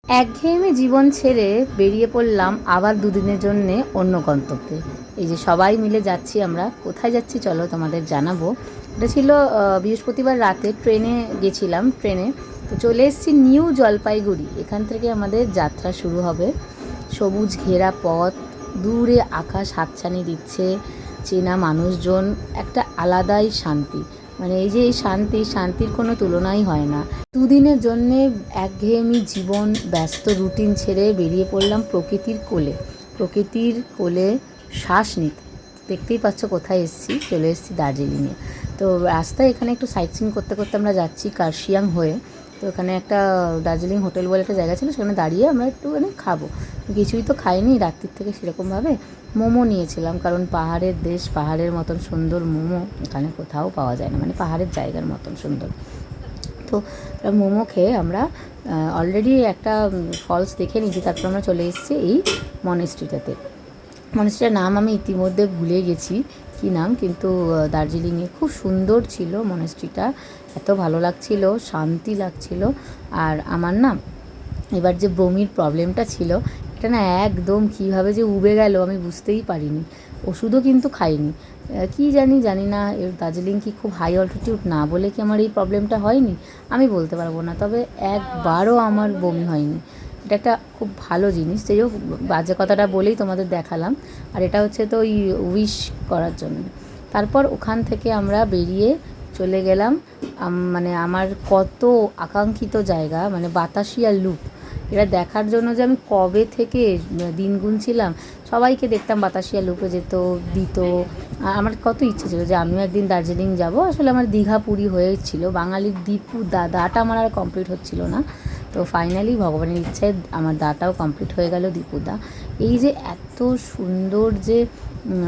একঘেয়েমি জীবন ছেড়ে বেরিয়ে পড়লাম আবার দুদিনের জন্যে অন্য গন্তব্যে। এই যে সবাই মিলে যাচ্ছি আমরা, কোথায় যাচ্ছি চলো তোমাদের জানাবো। এটা ছিল বৃহস্পতিবার রাতে ট্রেনে গেছিলাম, ট্রেনে তো চলে এসেছি নিউ জলপাইগুড়ি। এখান থেকে আমাদের যাত্রা শুরু হবে। সবুজ ঘেরা পথ, দূরে আকাশ হাতছানি দিচ্ছে, চেনা মানুষজন, একটা আলাদাই শান্তি। মানে এই যে এই শান্তির কোনো তুলনাই হয় না। দুদিনের জন্যে একঘেয়েমি জীবন, ব্যস্ত রুটিন ছেড়ে বেরিয়ে পড়লাম প্রকৃতির কোলে। প্রকৃতির কোলে শ্বাস নিতে। দেখতেই পাচ্ছ কোথায় এসেছি, চলে এসেছি দার্জিলিংয়ে। তো রাস্তায় এখানে একটু সাইট সিন করতে করতে আমরা যাচ্ছি কার্শিয়াং হয়ে। তো এখানে একটা দার্জিলিং হোটেল বলে একটা জায়গা ছিল, সেখানে দাঁড়িয়ে আমরা একটুখানি খাবো। কিছুই তো খাইনি রাত্রির থেকে সেরকমভাবে। মোমো নিয়েছিলাম, কারণ পাহাড়ের দেশ, পাহাড়ের মতন সুন্দর মোমো এখানে কোথাও পাওয়া যায় না, মানে পাহাড়ের জায়গার মতন সুন্দর। তো মোমো খেয়ে আমরা অলরেডি একটা ফলস দেখে নিয়েছি, তারপর আমরা চলে এসেছি এই মনেস্ট্রিটাতে। মনেস্ট্রিটার নাম আমি ইতিমধ্যে ভুলে গেছি কী নাম, কিন্তু দার্জিলিংয়ে খুব সুন্দর ছিল মনেস্ট্রিটা, এত ভালো লাগছিল, শান্তি লাগছিল। আর আমার না এবার যে বমির প্রবলেমটা ছিল, এটা না একদম কীভাবে যে উবে গেল আমি বুঝতেই পারিনি। ওষুধও কিন্তু খাইনি। কি জানি না, এর দার্জিলিং কি খুব হাই অল্টিটিউড না বলে কি আমার এই প্রবলেমটা হয়নি আমি বলতে পারবো না, তবে একবারও আমার বমি হয়নি। এটা একটা খুব ভালো জিনিস। যাই হোক, বাজে কথাটা বলেই তোমাদের দেখালাম। আর এটা হচ্ছে তো ওই উইশ করার জন্য। তারপর ওখান থেকে আমরা বেরিয়ে চলে গেলাম মানে আমার কত আকাঙ্ক্ষিত জায়গা, মানে বাতাসিয়া লুপ। এটা দেখার জন্য যে আমি কবে থেকে দিন গুনছিলাম, সবাইকে দেখতাম বাতাসিয়া লুপে যেত, দিত। আমার কত ইচ্ছে ছিল যে আমিও একদিন দার্জিলিং যাব। আসলে আমার দীঘা পুরী হয়েছিল, বাঙালির দীপু দাটা আমার আর কমপ্লিট হচ্ছিল না। তো ফাইনালি ভগবানের ইচ্ছায় আমার দাটাও কমপ্লিট হয়ে গেল, দীপুদা। এই যে এত সুন্দর যে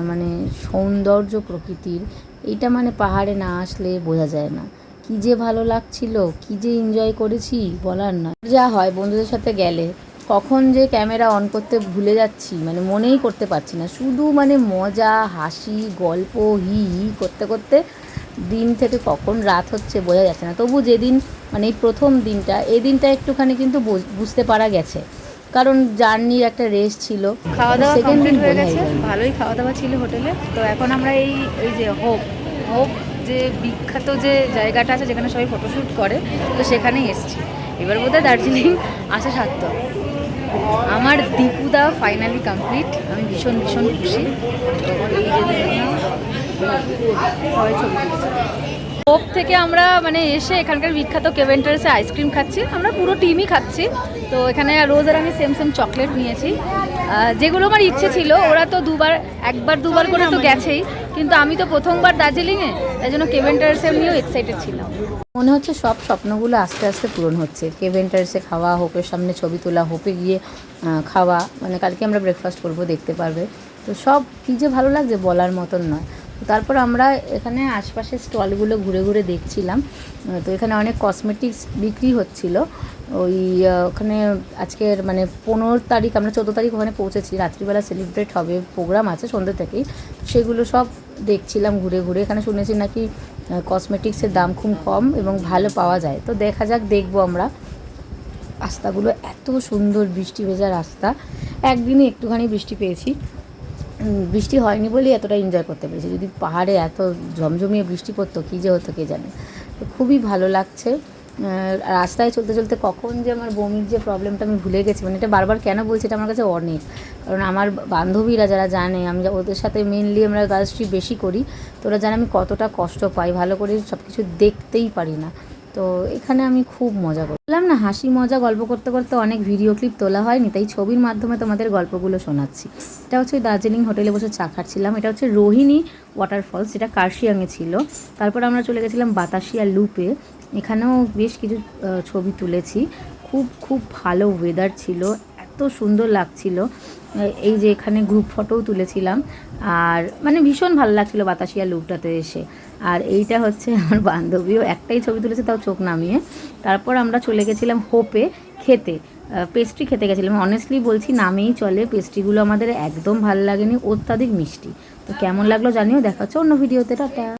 মানে সৌন্দর্য প্রকৃতির, এইটা মানে পাহাড়ে না আসলে বোঝা যায় না। কী যে ভালো লাগছিল, কী যে এনজয় করেছি বলার না। যা হয় বন্ধুদের সাথে গেলে, কখন যে ক্যামেরা অন করতে ভুলে যাচ্ছি মানে মনেই করতে পারছি না। শুধু মানে মজা, হাসি, গল্প, হি হি করতে করতে দিন থেকে কখন রাত হচ্ছে বোঝা যাচ্ছে না। তবু যেদিন মানে এই প্রথম দিনটা, এই দিনটা একটুখানি কিন্তু বুঝতে পারা গেছে, কারণ জার্নির একটা রেস্ট ছিল। খাওয়া দাওয়া কমপ্লিট হয়ে গেছে, ভালোই খাওয়া দাওয়া ছিল হোটেলে। তো এখন আমরা এই যে হোপ যে বিখ্যাত যে জায়গাটা আছে যেখানে সবাই ফটোশ্যুট করে, তো সেখানেই এসেছি। এবার বোধহয় দার্জিলিং আসা সার্থক। আমার দীপুদা ফাইনালি কমপ্লিট, আমি ভীষণ খুশি। তো এই যে সবাই ছবি তুলছে। হোপ থেকে আমরা মানে এসে এখানকার বিখ্যাত কেভেন্টার্সে আইসক্রিম খাচ্ছি, আমরা পুরো টিমই খাচ্ছি। তো এখানে রোজ আর আমি সেম চকলেট নিয়েছি, যেগুলো আমার ইচ্ছে ছিল। ওরা তো একবার দুবার করে তো গেছেই, কিন্তু আমি তো প্রথমবার দার্জিলিংয়ে, তাই জন্য কেভেন্টার্সে নিয়েও এক্সাইটেড ছিলাম। মনে হচ্ছে সব স্বপ্নগুলো আস্তে আস্তে পূরণ হচ্ছে। কেভেন্টার্সে খাওয়া, হোপের সামনে ছবি তোলা, হোপে গিয়ে খাওয়া, মানে কালকে আমরা ব্রেকফাস্ট করবো, দেখতে পারবে। তো সব কী যে ভালো লাগছে বলার মতন নয়। তারপর আমরা এখানে আশপাশের স্টলগুলো ঘুরে ঘুরে দেখছিলাম। তো এখানে অনেক কসমেটিক্স বিক্রি হচ্ছিল। ওখানে আজকের মানে 15 তারিখ, আমরা 14 তারিখ ওখানে পৌঁছেছি। রাত্রিবেলা সেলিব্রেট হবে, প্রোগ্রাম আছে সন্ধ্যে থেকেই, সেগুলো সব দেখছিলাম ঘুরে ঘুরে। এখানে শুনেছি নাকি কসমেটিক্সের দাম খুব কম এবং ভালো পাওয়া যায়। তো দেখা যাক, দেখবো আমরা। রাস্তাগুলো এত সুন্দর, বৃষ্টি ভেজা রাস্তা। একদিনই একটুখানি বৃষ্টি পেয়েছি, বৃষ্টি হয়নি বলেই এতটা এনজয় করতে পেরেছি। যদি পাহাড়ে এত ঝমঝমিয়ে বৃষ্টি পড়তো কী যে হতো কে জানে। তো খুবই ভালো লাগছে। রাস্তায় চলতে চলতে কখন যে আমার বমির যে প্রবলেমটা আমি ভুলে গেছি, মানে এটা বারবার কেন বলছি, এটা আমার কাছে অনেক। কারণ আমার বান্ধবীরা যারা জানে, আমি ওদের সাথে মেনলি আমরা গার্লস ট্রিপ বেশি করি, তো ওরা জানে আমি কতটা কষ্ট পাই, ভালো করে সব কিছু দেখতেই পারি না। তো এখানে আমি খুব মজা করলাম না, হাসি মজা গল্প করতে করতে অনেক ভিডিও ক্লিপ তোলা হয়নি, তাই ছবির মাধ্যমে তোমাদের গল্পগুলো শোনাচ্ছি। এটা হচ্ছে ওই দার্জিলিং হোটেলে বসে চা খাচ্ছিলাম। এটা হচ্ছে রোহিণী ওয়াটারফলস, যেটা কার্শিয়াংয়ে ছিল। তারপর আমরা চলে গেছিলাম বাতাসিয়া লুপে, এখানেও বেশ কিছু ছবি তুলেছি। খুব ভালো ওয়েদার ছিল, এত সুন্দর লাগছিল। এই যে এখানে গ্রুপ ফটোও তুলেছিলাম, আর মানে ভীষণ ভালো লাগছিলো বাতাসিয়া লুপটাতে এসে। আর এইটা হচ্ছে আমার বান্ধবীও একটাই ছবি তুলেছে, তাও চোখ নামিয়ে। তারপর আমরা চলে গেছিলাম হোপে খেতে, পেস্ট্রি খেতে গেছিলাম। অনেস্টলি বলছি, নামেই চলে, পেস্ট্রিগুলো আমাদের একদম ভালো লাগেনি, অত্যাধিক মিষ্টি। তো কেমন লাগলো জানিও, দেখা হচ্ছে অন্য ভিডিওতে, টাটা।